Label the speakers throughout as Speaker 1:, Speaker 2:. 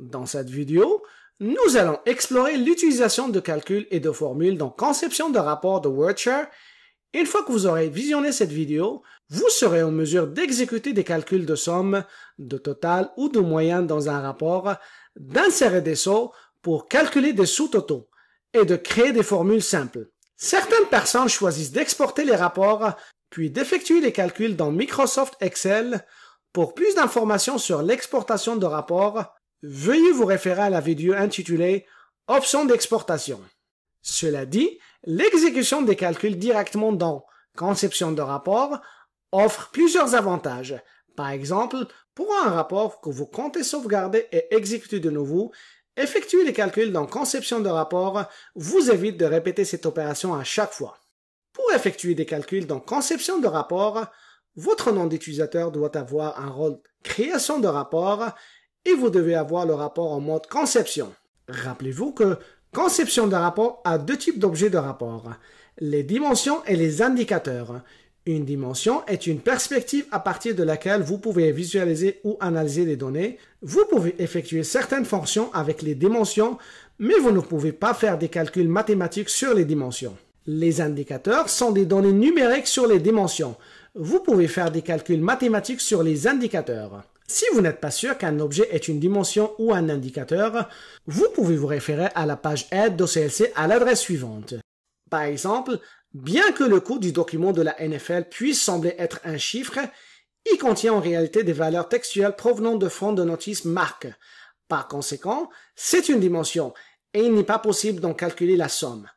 Speaker 1: Dans cette vidéo, nous allons explorer l'utilisation de calculs et de formules dans conception de rapports de WordShare. Une fois que vous aurez visionné cette vidéo, vous serez en mesure d'exécuter des calculs de somme, de total ou de moyenne dans un rapport, d'insérer des sauts pour calculer des sous-totaux et de créer des formules simples. Certaines personnes choisissent d'exporter les rapports puis d'effectuer les calculs dans Microsoft Excel. Pour plus d'informations sur l'exportation de rapports, veuillez vous référer à la vidéo intitulée « Options d'exportation ». Cela dit, l'exécution des calculs directement dans Conception de rapport offre plusieurs avantages. Par exemple, pour un rapport que vous comptez sauvegarder et exécuter de nouveau, effectuer les calculs dans Conception de rapport vous évite de répéter cette opération à chaque fois. Pour effectuer des calculs dans Conception de rapport, votre nom d'utilisateur doit avoir un rôle Création de rapport et vous devez avoir le rapport en mode Conception. Rappelez-vous que Conception de rapport a deux types d'objets de rapport, les dimensions et les indicateurs. Une dimension est une perspective à partir de laquelle vous pouvez visualiser ou analyser les données. Vous pouvez effectuer certaines fonctions avec les dimensions, mais vous ne pouvez pas faire des calculs mathématiques sur les dimensions. Les indicateurs sont des données numériques sur les dimensions. Vous pouvez faire des calculs mathématiques sur les indicateurs. Si vous n'êtes pas sûr qu'un objet est une dimension ou un indicateur, vous pouvez vous référer à la page aide d'OCLC à l'adresse suivante. Par exemple, bien que le coût du document de la NFL puisse sembler être un chiffre, il contient en réalité des valeurs textuelles provenant de fonds de notice marque. Par conséquent, c'est une dimension et il n'est pas possible d'en calculer la somme.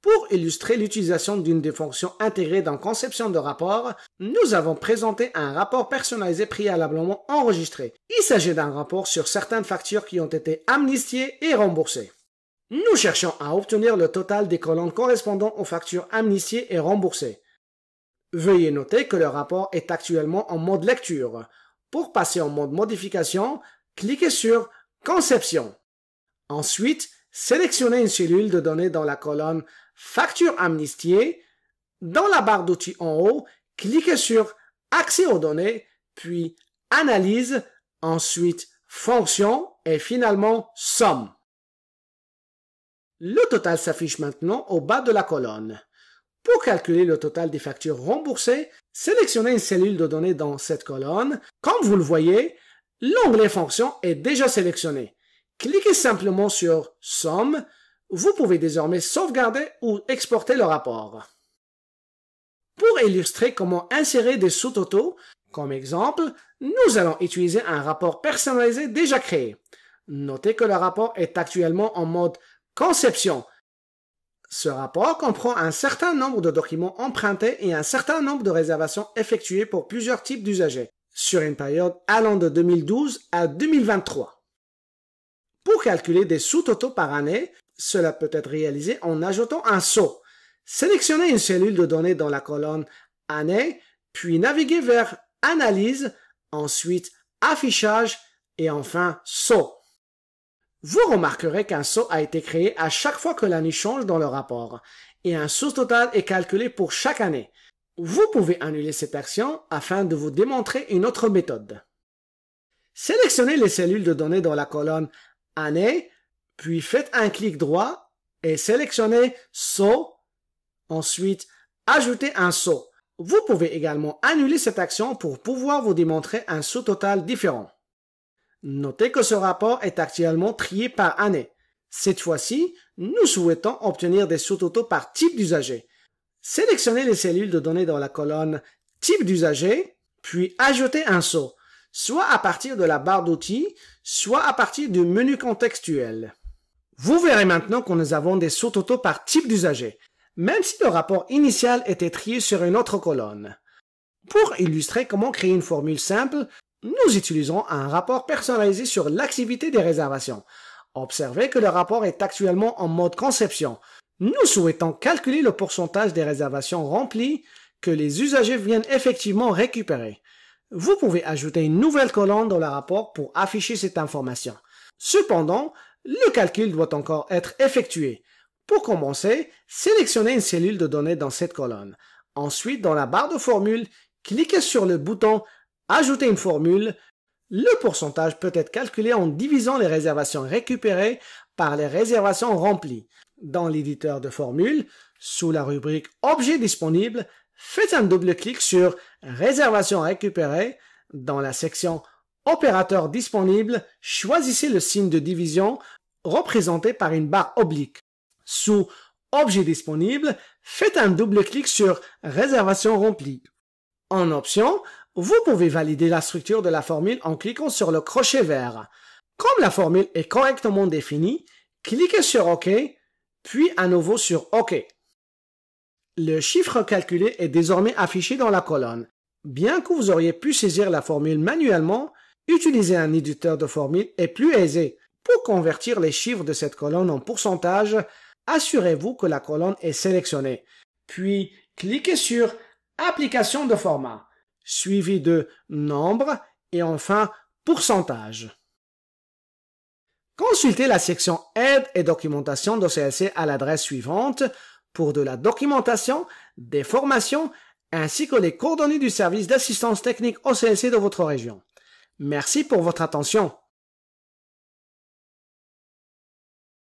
Speaker 1: Pour illustrer l'utilisation d'une des fonctions intégrées dans Conception de rapport, nous avons présenté un rapport personnalisé préalablement enregistré. Il s'agit d'un rapport sur certaines factures qui ont été amnistiées et remboursées. Nous cherchons à obtenir le total des colonnes correspondant aux factures amnistiées et remboursées. Veuillez noter que le rapport est actuellement en mode lecture. Pour passer en mode modification, cliquez sur Conception. Ensuite, sélectionnez une cellule de données dans la colonne Facture amnistiée. Dans la barre d'outils en haut, cliquez sur Accès aux données, puis Analyse, ensuite Fonction et finalement Somme. Le total s'affiche maintenant au bas de la colonne. Pour calculer le total des factures remboursées, sélectionnez une cellule de données dans cette colonne. Comme vous le voyez, l'onglet Fonction est déjà sélectionné. Cliquez simplement sur Somme. Vous pouvez désormais sauvegarder ou exporter le rapport. Pour illustrer comment insérer des sous-totaux, comme exemple, nous allons utiliser un rapport personnalisé déjà créé. Notez que le rapport est actuellement en mode Conception. Ce rapport comprend un certain nombre de documents empruntés et un certain nombre de réservations effectuées pour plusieurs types d'usagers, sur une période allant de 2012 à 2023. Pour calculer des sous-totaux par année, cela peut être réalisé en ajoutant un saut. Sélectionnez une cellule de données dans la colonne Année, puis naviguez vers Analyse, ensuite Affichage et enfin Saut. Vous remarquerez qu'un saut a été créé à chaque fois que l'année change dans le rapport et un sous-total est calculé pour chaque année. Vous pouvez annuler cette action afin de vous démontrer une autre méthode. Sélectionnez les cellules de données dans la colonne Année, puis faites un clic droit et sélectionnez Saut, ensuite ajoutez un saut. Vous pouvez également annuler cette action pour pouvoir vous démontrer un sous-total différent. Notez que ce rapport est actuellement trié par année. Cette fois-ci, nous souhaitons obtenir des sous-totaux par type d'usager. Sélectionnez les cellules de données dans la colonne Type d'usager, puis ajoutez un saut, soit à partir de la barre d'outils, soit à partir du menu contextuel. Vous verrez maintenant que nous avons des sous-totaux par type d'usager, même si le rapport initial était trié sur une autre colonne. Pour illustrer comment créer une formule simple, nous utilisons un rapport personnalisé sur l'activité des réservations. Observez que le rapport est actuellement en mode Conception. Nous souhaitons calculer le pourcentage des réservations remplies que les usagers viennent effectivement récupérer. Vous pouvez ajouter une nouvelle colonne dans le rapport pour afficher cette information. Cependant, le calcul doit encore être effectué. Pour commencer, sélectionnez une cellule de données dans cette colonne. Ensuite, dans la barre de formule, cliquez sur le bouton « Ajouter une formule », Le pourcentage peut être calculé en divisant les réservations récupérées par les réservations remplies. Dans l'éditeur de formules, sous la rubrique « Objets disponibles », faites un double-clic sur « Réservations récupérées ». Dans la section « Opérateurs disponibles », choisissez le signe de division représenté par une barre oblique. Sous « Objets disponibles », faites un double-clic sur « Réservation remplie ». En option, vous pouvez valider la structure de la formule en cliquant sur le crochet vert. Comme la formule est correctement définie, cliquez sur OK, puis à nouveau sur OK. Le chiffre calculé est désormais affiché dans la colonne. Bien que vous auriez pu saisir la formule manuellement, utiliser un éditeur de formule est plus aisé. Pour convertir les chiffres de cette colonne en pourcentage, assurez-vous que la colonne est sélectionnée. Puis, cliquez sur « Application de format », suivi de « Nombre » et enfin « Pourcentage ». Consultez la section « Aide et documentation d'OCLC » à l'adresse suivante pour de la documentation, des formations, ainsi que les coordonnées du service d'assistance technique OCLC de votre région. Merci pour votre attention.